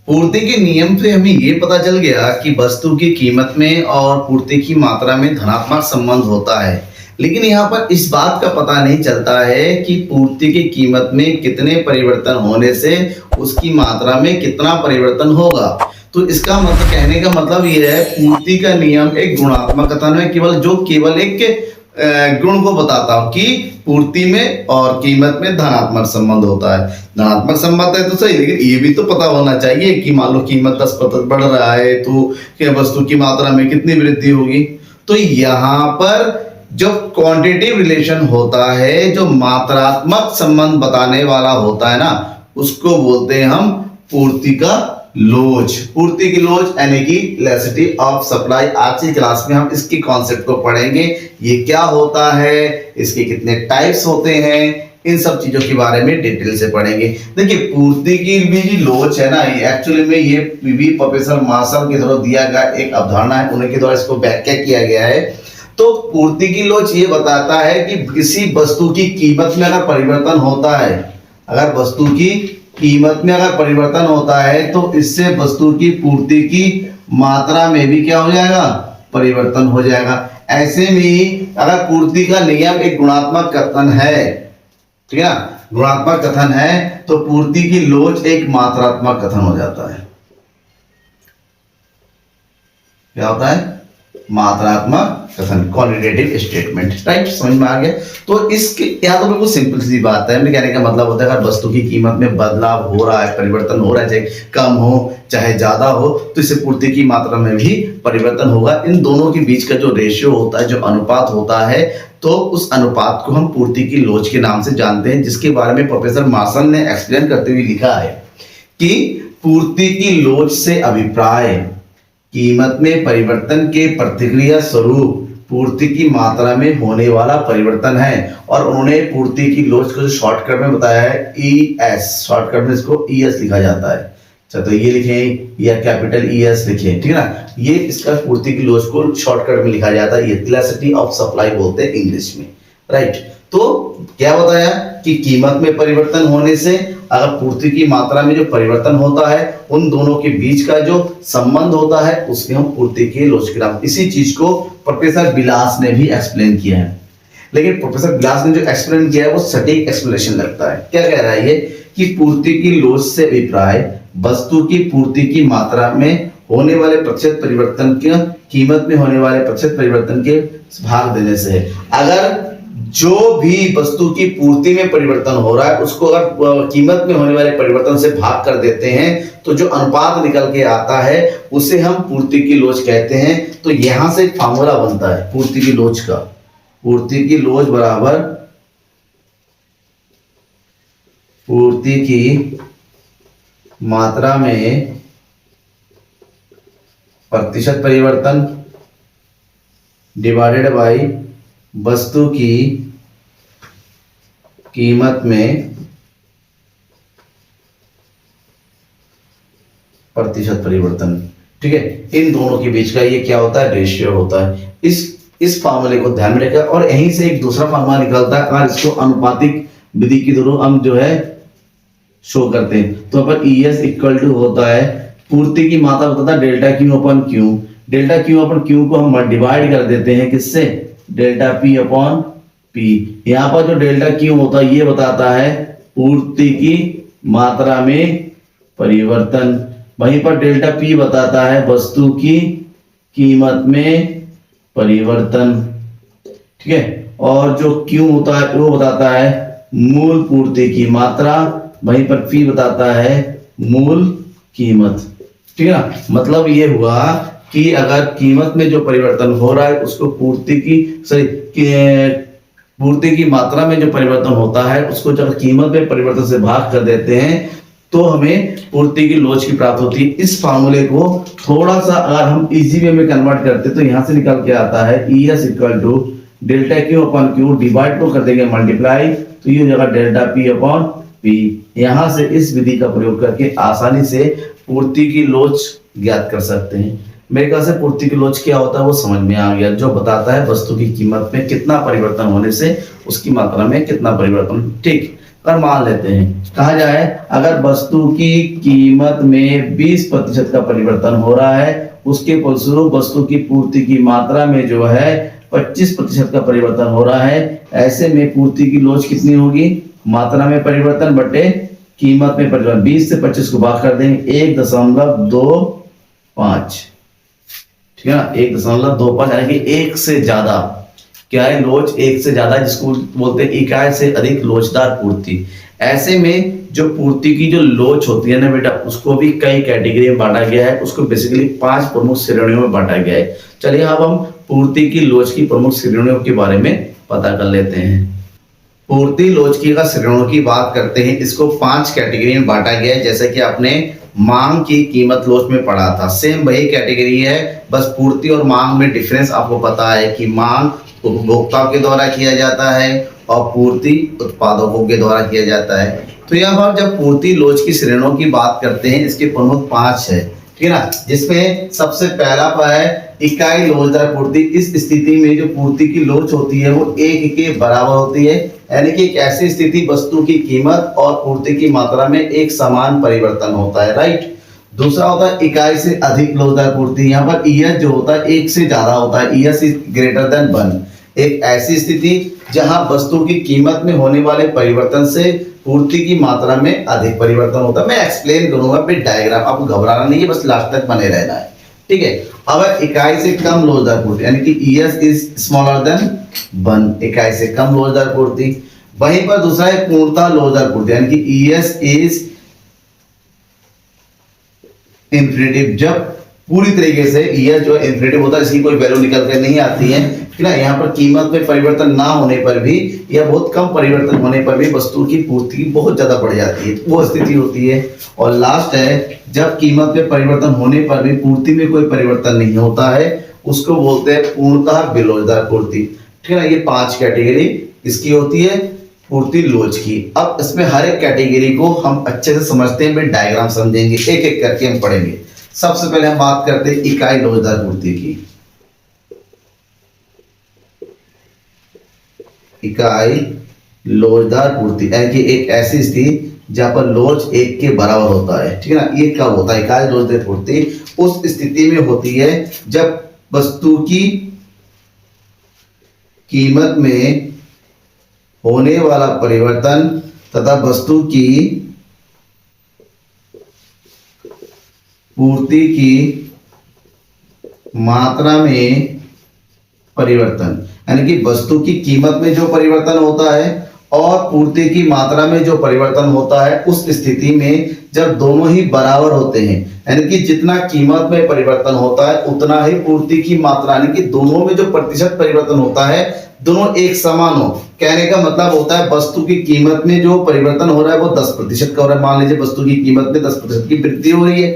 पूर्ति के नियम से हमें ये पता चल गया कि वस्तु की कीमत में और पूर्ति की मात्रा में धनात्मक संबंध होता है। लेकिन यहाँ पर इस बात का पता नहीं चलता है कि पूर्ति की कीमत में कितने परिवर्तन होने से उसकी मात्रा में कितना परिवर्तन होगा। तो इसका मतलब, कहने का मतलब ये है, पूर्ति का नियम एक गुणात्मक कथन है, केवल एक गुण को बताता हो कि पूर्ति में और कीमत में धनात्मक संबंध होता है। धनात्मक संबंध है तो सही, लेकिन ये भी तो पता होना चाहिए कि मान लो कीमत 10% बढ़ रहा है तो क्या वस्तु की मात्रा में कितनी वृद्धि होगी। तो यहाँ पर जो क्वांटिटिव रिलेशन होता है, जो मात्रात्मक संबंध बताने वाला होता है ना, उसको बोलते हैं हम पूर्ति का लोच। पूर्ति की लोच यानी कि इलास्टिसिटी ऑफ सप्लाई। आज की क्लास में हम इसकी कॉन्सेप्ट को पढ़ेंगे, ये क्या होता है, इसके कितने टाइप्स होते हैं, इन सब चीजों के बारे में डिटेल से पढ़ेंगे। देखिए, पूर्ति की भी जो लोच है ना, ये एक्चुअली में ये भी प्रोफेसर मार्शल के द्वारा दिया गया एक अवधारणा है, उनके द्वारा इसको व्याख्या किया गया है। तो पूर्ति की लोच ये बताता है कि किसी वस्तु की कीमत में अगर परिवर्तन होता है, अगर वस्तु की कीमत में अगर परिवर्तन होता है तो इससे वस्तु की पूर्ति की मात्रा में भी क्या हो जाएगा, परिवर्तन हो जाएगा। ऐसे में अगर पूर्ति का नियम एक गुणात्मक कथन है, ठीक है, गुणात्मक कथन है, तो पूर्ति की लोच एक मात्रात्मक कथन हो जाता है। क्या होता है? मात्रात्मक कथन, क्वालिटेटिव स्टेटमेंट। राइट, समझ में आ गया। तो इसके यहाँ तो बिल्कुल सिंपल सी बात है। मैं कहने का मतलब होता है अगर वस्तु की कीमत में बदलाव हो रहा है, परिवर्तन हो रहा है, चाहे कम हो चाहे ज्यादा हो, तो इससे पूर्ति की मात्रा में भी परिवर्तन होगा। इन दोनों के बीच का जो रेशियो होता है, जो अनुपात होता है, तो उस अनुपात को हम पूर्ति की लोच के नाम से जानते हैं, जिसके बारे में प्रोफेसर मार्शल ने एक्सप्लेन करते हुए लिखा है कि पूर्ति की लोच से अभिप्राय कीमत में परिवर्तन के प्रतिक्रिया स्वरूप पूर्ति की मात्रा में होने वाला परिवर्तन है। और उन्होंने पूर्ति की लोच को शॉर्टकट में बताया है ES, शॉर्टकट में इसको ES लिखा जाता है। अच्छा, तो ये लिखें या कैपिटल ES लिखें, ठीक है ना। ये इसका पूर्ति की लोच को शॉर्टकट में लिखा जाता है, ये इलास्टिसिटी ऑफ सप्लाई बोलते हैं इंग्लिश में। राइट, तो क्या बताया कि कीमत में परिवर्तन होने से अगर पूर्ति की मात्रा में जो परिवर्तन होता है, उन दोनों के बीच का जो संबंध होता है, उसके हम पूर्ति के लोच के नाम। इसी चीज को प्रोफेसर बिलास ने भी एक्सप्लेन किया है, लेकिन प्रोफेसर बिलास ने जो एक्सप्लेन किया है वो सटीक एक्सप्लेनेशन लगता है। क्या कह रहा है ये कि पूर्ति की लोच से अभिप्राय वस्तु की पूर्ति की मात्रा में होने वाले प्रतिशत परिवर्तन के कीमत में होने वाले प्रतिशत परिवर्तन के भाग देने से है। अगर जो भी वस्तु की पूर्ति में परिवर्तन हो रहा है उसको अगर कीमत में होने वाले परिवर्तन से भाग कर देते हैं तो जो अनुपात निकल के आता है उसे हम पूर्ति की लोच कहते हैं। तो यहां से एक फार्मूला बनता है पूर्ति की लोच का। पूर्ति की लोच बराबर पूर्ति की मात्रा में प्रतिशत परिवर्तन डिवाइडेड बाई वस्तु की कीमत में प्रतिशत परिवर्तन। ठीक है, इन दोनों के बीच का ये क्या होता है, रेशियो होता है। इस फार्मूले को ध्यान में रखा और यहीं से एक दूसरा फार्मूला निकलता है और इसको अनुपातिक विधि के थ्रू हम जो है शो करते हैं। तो अपन ES इक्वल टू होता है पूर्ति की मात्रा होता है delta Q upon Q. Delta Q upon Q को हम डिवाइड कर देते हैं किससे, डेल्टा P अपॉन P। यहाँ पर जो डेल्टा क्यू होता है ये बताता है पूर्ति की मात्रा में परिवर्तन, वहीं पर डेल्टा P बताता है वस्तु की कीमत में परिवर्तन। ठीक है, और जो Q होता है वो बताता है मूल पूर्ति की मात्रा, वहीं पर P बताता है मूल कीमत। ठीक है ना, मतलब ये हुआ कि अगर कीमत में जो परिवर्तन हो रहा है उसको पूर्ति की मात्रा में जो परिवर्तन होता है उसको जब कीमत में परिवर्तन से भाग कर देते हैं तो हमें पूर्ति की लोच की प्राप्त होती है। इस फार्मूले को थोड़ा सा अगर हम इजी वे में कन्वर्ट करते तो यहां से निकल के आता है ES equal to delta Q upon Q, divide को कर देंगे मल्टीप्लाई, तो ये हो जाएगा डेल्टा P अपॉन P। यहां से इस विधि का प्रयोग करके आसानी से पूर्ति की लोच ज्ञात कर सकते हैं। मेरे ख्याल से पूर्ति की लोच क्या होता है वो समझ में आ गया, जो बताता है वस्तु की कीमत में कितना परिवर्तन होने से उसकी मात्रा में कितना परिवर्तन। ठीक, और मान लेते हैं कहा जाए अगर वस्तु की कीमत में 20% का परिवर्तन हो रहा है, उसके फलस्वरूप वस्तु की पूर्ति की मात्रा में जो है 25% का परिवर्तन हो रहा है, ऐसे में पूर्ति की लोच कितनी होगी? मात्रा में परिवर्तन बटे कीमत में परिवर्तन। 20 से 25 को भाग कर देंगे 1.25, ठीक है ना, 1.25 यानी कि एक से ज्यादा क्या है? लोच एक से ज्यादा, जिसको बोलते हैं इकाई से अधिक लोचदार पूर्ति। ऐसे में जो पूर्ति की जो लोच होती है ना बेटा, उसको भी कई कैटेगरी में बांटा गया है, उसको बेसिकली 5 प्रमुख श्रेणियों में बांटा गया है। चलिए अब हम पूर्ति की लोच की प्रमुख श्रेणियों के बारे में पता कर लेते हैं। पूर्ति लोच की अगर श्रेणियों की बात करते हैं, इसको 5 कैटेगरी में बांटा गया है, जैसे कि आपने मांग की कीमत लोच में पढ़ा था। सेम वही कैटेगरी है, बस पूर्ति और मांग में डिफरेंस आपको पता है कि मांग उपभोक्ताओं के द्वारा किया जाता है और पूर्ति उत्पादकों के द्वारा किया जाता है। तो यहाँ पर जब पूर्ति लोच की श्रेणियों की बात करते हैं, इसके प्रमुख 5 है, ठीक है ना, जिसमें सबसे पहला है इकाई लोचदार पूर्ति। इस स्थिति में जो पूर्ति की लोच होती है वो 1 के बराबर होती है, यानी कि एक ऐसी स्थिति वस्तु की कीमत और पूर्ति की मात्रा में एक समान परिवर्तन होता है, राइट। दूसरा होता है इकाई से अधिक लोचदार पूर्ति। यहाँ पर ईएस जो होता है 1 से ज्यादा होता है, ईएस इज ग्रेटर देन 1। एक ऐसी स्थिति जहां वस्तु की कीमत में होने वाले परिवर्तन से पूर्ति की मात्रा में अधिक परिवर्तन होता है। मैं एक्सप्लेन करूंगा फिर डायग्राम, आपको घबराना नहीं है, बस लास्ट तक बने रहना है, ठीक है। अब इकाई से कम लोचदार पूर्ति, यानी कि ईएस इज स्मॉलर देन 1, इकाई से कम लोचदार पूर्ति। वहीं पर दूसरा है पूर्णतः लोचदार पूर्ति, यानी कि ईएस इज इन्फिनिटिव। जब पूरी तरीके से ईएस जो इन्फिनिटिव होता है, इसकी कोई वैल्यू निकल कर नहीं आती है, ठीक है ना। यहाँ पर कीमत में परिवर्तन ना होने पर भी या बहुत कम परिवर्तन होने पर भी वस्तु की पूर्ति बहुत ज्यादा बढ़ जाती है, वो स्थिति होती है। और लास्ट है जब कीमत में परिवर्तन होने पर भी पूर्ति में कोई परिवर्तन नहीं होता है, उसको बोलते हैं पूर्णतः बेलोचदार पूर्ति, ठीक है ना। ये 5 कैटेगरी इसकी होती है पूर्ति लोच की। अब इसमें हर एक कैटेगरी को हम अच्छे से समझते हैं, डायग्राम समझेंगे, एक एक करके हम पढ़ेंगे। सबसे पहले हम बात करते हैं इकाई लोचदार पूर्ति की। इकाई लोचदार पूर्ति यानी कि एक ऐसी स्थिति जहां पर लोच 1 के बराबर होता है, ठीक है ना। ये कब होता है? इकाई लोचदार पूर्ति उस स्थिति में होती है जब वस्तु की कीमत में होने वाला परिवर्तन तथा वस्तु की पूर्ति की मात्रा में परिवर्तन, यानी कि वस्तु की कीमत में जो परिवर्तन होता है और पूर्ति की मात्रा में जो परिवर्तन होता है, उस स्थिति में जब दोनों ही बराबर होते हैं, यानी कि जितना कीमत में परिवर्तन होता है उतना ही पूर्ति की मात्रा, यानी कि दोनों में जो प्रतिशत परिवर्तन होता है दोनों एक समान हो। कहने का मतलब होता है वस्तु की कीमत में जो परिवर्तन हो रहा है वो 10% का हो रहा है। मान लीजिए वस्तु की कीमत में 10% की वृद्धि हो रही है,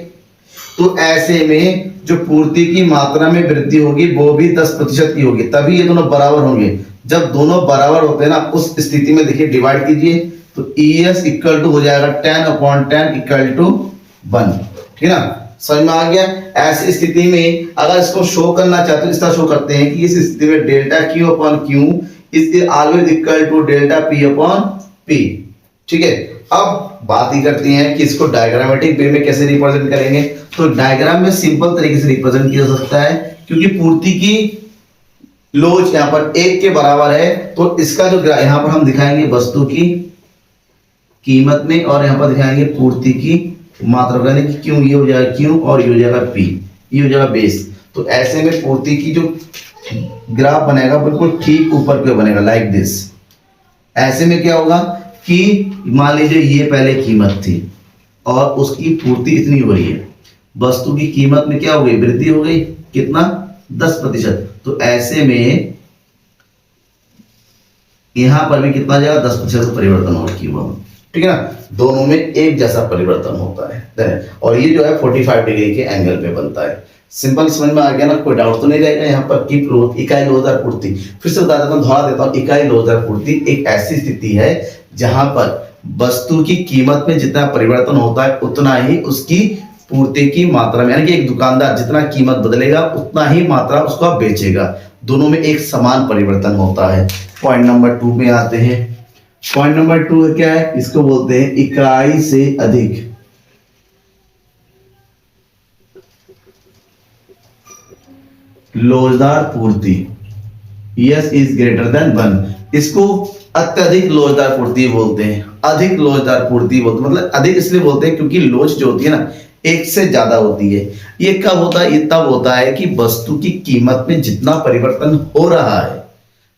तो ऐसे में जो पूर्ति की मात्रा में वृद्धि होगी वो भी 10% की होगी, तभी ये दोनों बराबर होंगे। जब दोनों बराबर होते हैं ना, उस स्थिति में देखिए डिवाइड कीजिए तो ES इक्वल टू हो जाएगा 10/10 इक्वल टू 1, ठीक है ना। समझ में आ गया? ऐसी स्थिति में अगर इसको शो करना चाहते हो, इस तरह शो करते हैं कि इस स्थिति में delta Q upon Q is always equal to delta P upon P, ठीक है। अब बात ही करती हैं कि इसको डायग्रामेटिक वे में कैसे रिप्रेजेंट करेंगे। तो डायग्राम में सिंपल तरीके से रिप्रेजेंट किया जा सकता है, क्योंकि पूर्ति की लोच यहाँ पर 1 के बराबर है, तो इसका जो यहाँ पर हम दिखाएंगे वस्तु की कीमत में और यहाँ पर दिखाएंगे पूर्ति की मात्रा, यानी कि क्यों ये हो जाएगा Q और ये हो जाएगा P, ये हो जाएगा बेस। तो ऐसे में पूर्ति की जो ग्राफ बनेगा बिल्कुल ठीक ऊपर की ओर बनेगा, लाइक दिस। ऐसे में क्या होगा कि मान लीजिए ये पहले कीमत थी और उसकी पूर्ति इतनी हो रही है, वस्तु की कीमत में क्या हो गई? वृद्धि हो गई, कितना? 10%। तो ऐसे में यहां पर भी कितना जाएगा? 10% परिवर्तन होगा Q1, ठीक है ना। दोनों में एक जैसा परिवर्तन होता है और ये जो है 45 डिग्री के एंगल पे बनता है। सिंपल समझ में आ गया ना, कोई डाउट तो नहीं रहेगा। यहाँ पर की इकाई लोचदार पूर्ति फिर से बता देता हूँ, दोहरा देता हूँ। इकाई लोचदार पूर्ति एक ऐसी स्थिति है जहां पर वस्तु की कीमत में जितना परिवर्तन होता है उतना ही उसकी पूर्ति की मात्रा में, यानी कि एक दुकानदार जितना कीमत बदलेगा उतना ही मात्रा उसको बेचेगा, दोनों में एक समान परिवर्तन होता है। पॉइंट नंबर 2 में आते हैं। पॉइंट नंबर 2 क्या है, इसको बोलते हैं इकाई से अधिक। लोचदार पूर्ति, यस इज ग्रेटर देन 1। इसको अत्यधिक लोचदार पूर्ति बोलते हैं। अधिक लोचदार पूर्ति बोलते हैं, मतलब अधिक इसलिए बोलते हैं क्योंकि लोच जो होती है ना एक से ज्यादा होती है। ये कब होता है, ये तब होता है कि वस्तु की कीमत में जितना परिवर्तन हो रहा है,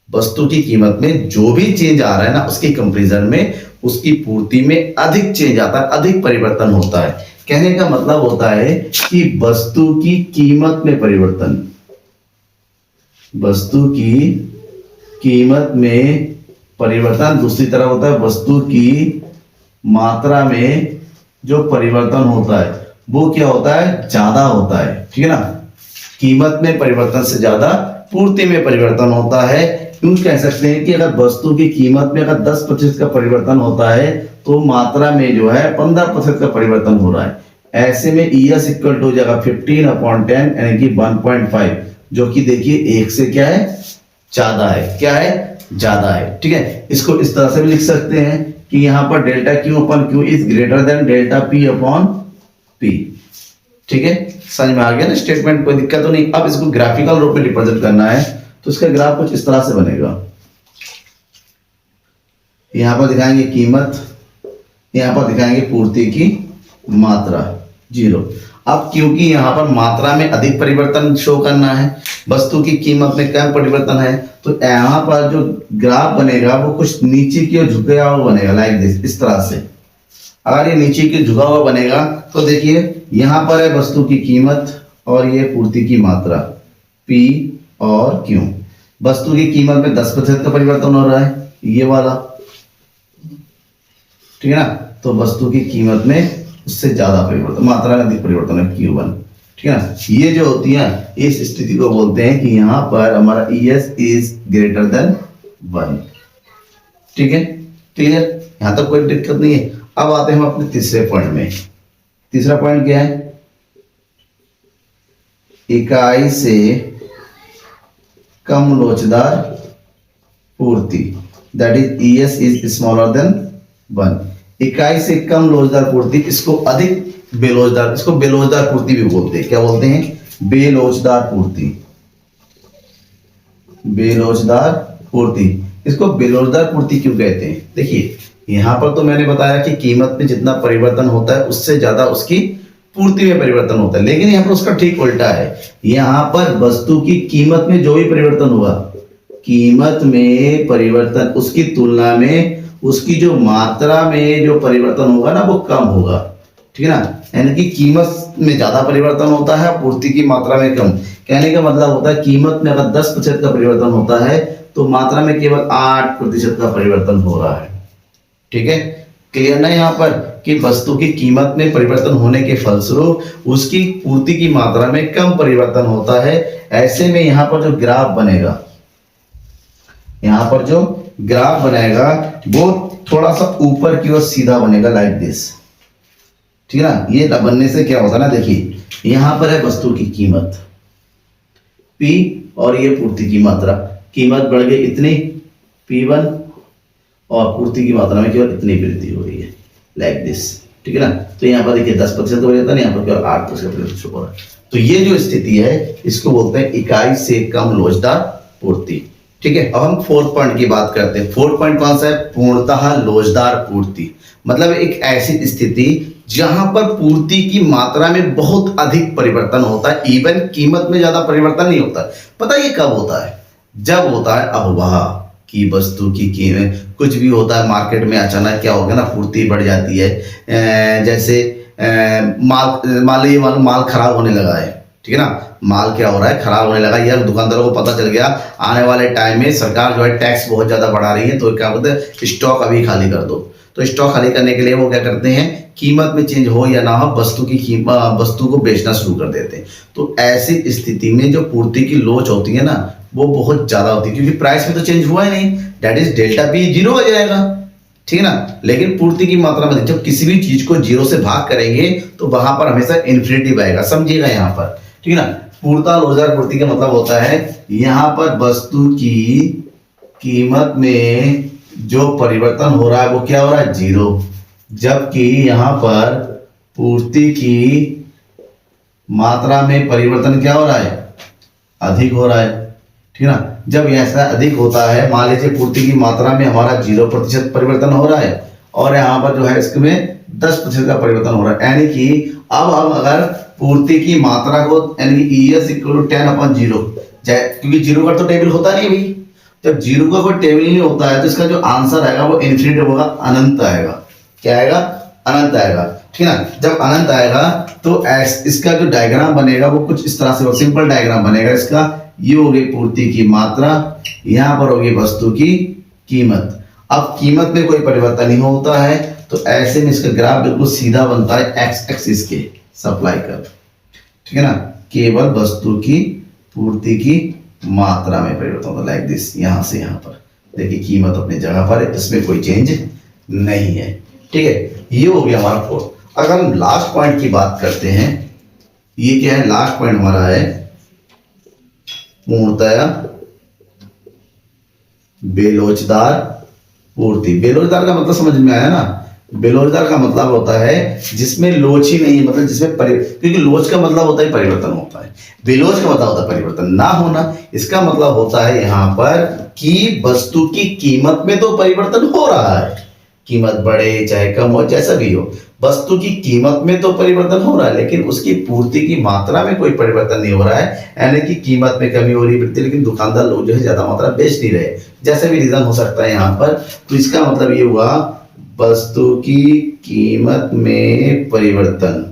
वस्तु की कीमत में जो भी चेंज आ रहा है ना उसके कंपैरिजन में उसकी पूर्ति में अधिक चेंज आता है, अधिक परिवर्तन होता है। कहने का मतलब होता है कि वस्तु की कीमत में परिवर्तन, वस्तु की कीमत में परिवर्तन। दूसरी तरह होता है वस्तु की मात्रा में जो परिवर्तन होता है वो क्या होता है, ज्यादा होता है। ठीक है ना, कीमत में परिवर्तन से ज्यादा पूर्ति में परिवर्तन होता है। यूं कह सकते हैं कि अगर वस्तु की कीमत में अगर 10% का परिवर्तन होता है तो मात्रा में जो है 15% का परिवर्तन हो रहा है। ऐसे में ES इक्वल टू हो जाएगा 15/10 यानी कि 1.5, जो कि देखिए 1 से क्या है, ज्यादा है। क्या है, ज्यादा है। ठीक है, इसको इस तरह से भी लिख सकते हैं कि यहां पर delta Q upon Q is greater than delta P upon P। ठीक है, समझ में आ गया ना स्टेटमेंट, कोई दिक्कत तो नहीं। अब इसको ग्राफिकल रूप में रिप्रेजेंट करना है तो इसका ग्राफ कुछ इस तरह से बनेगा। यहां पर दिखाएंगे कीमत, यहां पर दिखाएंगे पूर्ति की मात्रा 0। अब क्योंकि यहां पर मात्रा में अधिक परिवर्तन शो करना है, वस्तु की कीमत में कम परिवर्तन है, तो यहां पर जो ग्राफ बनेगा वो कुछ नीचे की ओर झुका हुआ बनेगा, लाइक दिस, इस तरह से। अगर ये नीचे की झुका हुआ बनेगा तो देखिए यहां पर है वस्तु की कीमत और ये पूर्ति की मात्रा P और Q। वस्तु की कीमत में 10% का परिवर्तन हो रहा है, ये वाला। ठीक है ना, तो वस्तु की कीमत में उससे ज्यादा परिवर्तन, मात्रा में अधिक परिवर्तन है Q1। ठीक है ना, ये जो होती है इस स्थिति को बोलते हैं कि यहां पर हमारा ES इज ग्रेटर देन 1। ठीक है, क्लियर, यहां तक कोई दिक्कत नहीं है। अब आते हैं हम अपने तीसरे पॉइंट में। तीसरा पॉइंट क्या है, इकाई से कम लोचदार पूर्ति, that is ES is smaller than 1। इकाई से कम लोचदार पूर्ति, इसको अधिक बेलोचदार, इसको बेलोचदार पूर्ति भी बोलते हैं। क्या बोलते हैं, बेलोचदार पूर्ति। बेलोचदार पूर्ति, इसको बेलोचदार पूर्ति क्यों कहते हैं, देखिए यहां पर तो मैंने बताया कि कीमत में जितना परिवर्तन होता है उससे ज्यादा उसकी पूर्ति में परिवर्तन होता है, लेकिन यहां पर उसका ठीक उल्टा है। यहां पर वस्तु की कीमत में जो भी परिवर्तन हुआ, कीमत में परिवर्तन, उसकी तुलना में उसकी जो मात्रा में जो परिवर्तन होगा ना वो कम होगा। ठीक है ना, यानी कि कीमत में ज्यादा परिवर्तन होता है, पूर्ति की मात्रा में कम। कहने का मतलब होता है कीमत में अगर 10% का परिवर्तन होता है तो मात्रा में केवल 8% का परिवर्तन हो रहा है। ठीक है, क्लियर ना यहाँ पर कि वस्तु की कीमत में परिवर्तन होने के फलस्वरूप उसकी पूर्ति की मात्रा में कम परिवर्तन होता है। ऐसे में यहाँ पर जो ग्राफ बनेगा, यहाँ पर जो ग्राफ बनेगा वो थोड़ा सा ऊपर की ओर सीधा बनेगा, लाइक दिस। ठीक है ना, ये बनने से क्या होता है ना, देखिए यहां पर है वस्तु की कीमत P और ये पूर्ति की मात्रा। कीमत बढ़ गई इतनी P1 और पूर्ति की मात्रा में केवल इतनी वृद्धि हो रही है, लाइक दिस। ठीक है ना, तो यहाँ पर देखिए 10% हो जाता है, यहाँ पर केवल 8% हो रहा है। तो ये जो स्थिति है इसको बोलते हैं इकाई से कम लोचदार पूर्ति। ठीक है, अब हम 4th पॉइंट की बात करते हैं। 4th पॉइंट कौन सा है, पूर्णतः लोचदार पूर्ति। मतलब एक ऐसी स्थिति जहां पर पूर्ति की मात्रा में बहुत अधिक परिवर्तन होता है, इवन कीमत में ज्यादा परिवर्तन नहीं होता। पता ये कब होता है, जब होता है अफवाह की वस्तु की कीमत, कुछ भी होता है मार्केट में, अचानक क्या होगा ना, पूर्ति बढ़ जाती है। जैसे माल खराब होने लगा है। ठीक है ना, माल क्या हो रहा है, खराब होने लगा, यार दुकानदारों को पता चल गया आने वाले टाइम में सरकार जो है टैक्स बहुत ज्यादा बढ़ा रही है, तो क्या बोलते हैं स्टॉक अभी खाली कर दो। तो स्टॉक खाली करने के लिए वो क्या करते हैं, कीमत में चेंज हो या ना हो, वस्तु की कीमत, वस्तु को बेचना शुरू कर देते हैं। तो ऐसी स्थिति में जो पूर्ति की लोच होती है ना वो बहुत ज्यादा होती है, क्योंकि प्राइस में तो चेंज हुआ ही नहीं, दैट इज डेल्टा P 0 हो जाएगा। ठीक है ना, लेकिन पूर्ति की मात्रा में जब किसी भी चीज को 0 से भाग करेंगे तो वहां पर हमेशा इन्फिनिटी आएगा, समझिएगा यहाँ पर। ठीक है ना, पूर्णतः लोचदार पूर्ति का मतलब होता है यहाँ पर वस्तु की कीमत में जो परिवर्तन हो रहा है वो क्या हो रहा है, जीरो, जबकि यहाँ पर पूर्ति की मात्रा में परिवर्तन क्या हो रहा है, अधिक हो रहा है। ठीक है ना, जब ऐसा अधिक होता है, मान लीजिए पूर्ति की मात्रा में हमारा 0% परिवर्तन हो रहा है और यहाँ पर जो है इसमें 10% का परिवर्तन हो रहा है, यानी कि अब हम अगर पूर्ति की मात्रा को यानी कि ES इक्वल टू 10/0, क्योंकि जीरो का तो टेबल होता नहीं भाई, जब जीरो का कोई टेबल नहीं होता है तो इसका जो आंसर आएगा वो इन्फिनिट होगा, अनंत आएगा। क्या आएगा, अनंत आएगा। ठीक है ना, जब अनंत आएगा तो इसका जो डायग्राम बनेगा वो कुछ इस तरह से, सिंपल डायग्राम बनेगा इसका। ये होगी पूर्ति की मात्रा, यहाँ पर होगी वस्तु की कीमत। अब कीमत में कोई परिवर्तन नहीं होता है तो ऐसे में इसका ग्राफ बिल्कुल सीधा बनता है एक्स एक्सिस के, सप्लाई कर्व। ठीक है ना, केवल वस्तु की पूर्ति की मात्रा में परिवर्तन होता है, लाइक दिस, यहां से यहां पर देखिए कीमत अपनी जगह पर है, इसमें कोई चेंज नहीं है। ठीक है, ये हो गया हमारा फोर्थ। अगर हम लास्ट पॉइंट की बात करते हैं, ये क्या है, लास्ट पॉइंट हमारा है पूर्णतया बेलोचदार पूर्ति। बेलोचदार का मतलब समझ में आया ना, बेलोचदार का मतलब होता है जिसमें लोच ही नहीं, मतलब जिसमें क्योंकि लोच का मतलब होता है परिवर्तन होता है, बेलोच का मतलब होता है परिवर्तन ना होना। इसका मतलब होता है यहाँ पर कि वस्तु की कीमत में तो परिवर्तन हो रहा है, कीमत बढ़े चाहे कम हो जैसा भी हो, वस्तु की कीमत में तो परिवर्तन हो रहा है, लेकिन उसकी पूर्ति की मात्रा में कोई परिवर्तन नहीं हो रहा है। यानी कि कीमत में कमी हो रही है, लेकिन दुकानदार लोग जो है ज्यादा मात्रा बेच नहीं रहे, जैसे भी रीजन हो सकता है यहाँ पर। तो इसका मतलब ये हुआ वस्तु की कीमत में परिवर्तन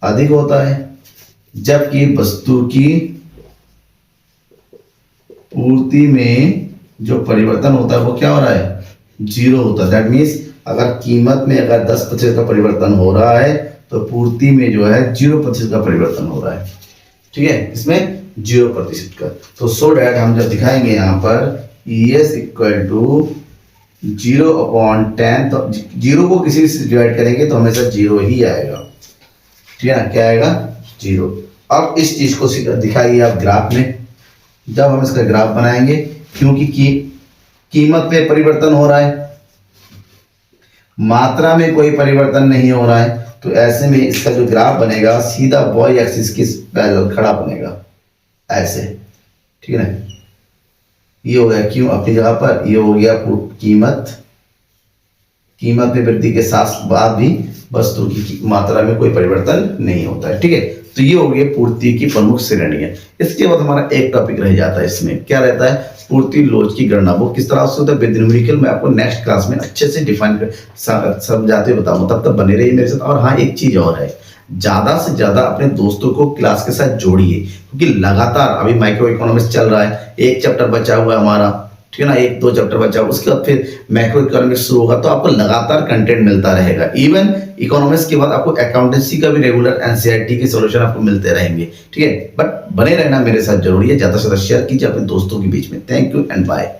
अधिक होता है, जबकि वस्तु की पूर्ति में जो परिवर्तन होता है वो क्या हो रहा है, जीरो होता है। दैट मीन्स अगर कीमत में अगर 10% का परिवर्तन हो रहा है तो पूर्ति में जो है 0% का परिवर्तन हो रहा है। ठीक है, इसमें 0% का। तो सो डैट हम जब दिखाएंगे यहाँ पर ES इक्वल टू 0/10, तो जीरो को किसी से डिवाइड करेंगे तो हमेशा जीरो ही आएगा। ठीक है ना, क्या आएगा, जीरो। अब इस चीज को दिखाइए आप ग्राफ में, जब हम इसका ग्राफ बनाएंगे, क्योंकि कीमत में परिवर्तन हो रहा है, मात्रा में कोई परिवर्तन नहीं हो रहा है, तो ऐसे में इसका जो ग्राफ बनेगा सीधा वाई एक्सिस के पैरेलल खड़ा बनेगा ऐसे। ठीक है ना, ये हो गया क्यों अपनी जगह पर, ये हो गया कीमत में वृद्धि के साथ बाद भी वस्तु की मात्रा में कोई परिवर्तन नहीं होता है। ठीक है, तो ये हो गई पूर्ति की प्रमुख श्रेणियां। इसके बाद हमारा एक टॉपिक रह जाता है, इसमें क्या रहता है, पूर्ति लोच की गणना। वो किस तरह से होता है विद न्यूमेरिकल, मैं आपको नेक्स्ट क्लास में अच्छे से डिफाइन कर समझाते बताऊंगा, तब तक बने रहिए मेरे साथ। और हाँ, एक चीज और है, ज्यादा से ज्यादा अपने दोस्तों को क्लास के साथ जोड़िए, क्योंकि लगातार अभी माइक्रो इकोनॉमिक्स चल रहा है, एक चैप्टर बचा हुआ है हमारा, ठीक है ना, 1-2 चैप्टर बचा, उसके बाद फिर मैक्रो इकोनॉमिक्स शुरू होगा, तो आपको लगातार कंटेंट मिलता रहेगा। इवन इकोनॉमिक्स के बाद आपको अकाउंटेंसी का भी रेगुलर एनसीईआरटी के सॉल्यूशन आपको मिलते रहेंगे। ठीक है, बट बने रहना मेरे साथ जरूरी है, ज्यादा से ज्यादा शेयर कीजिए अपने दोस्तों के बीच में। Thank you and bye.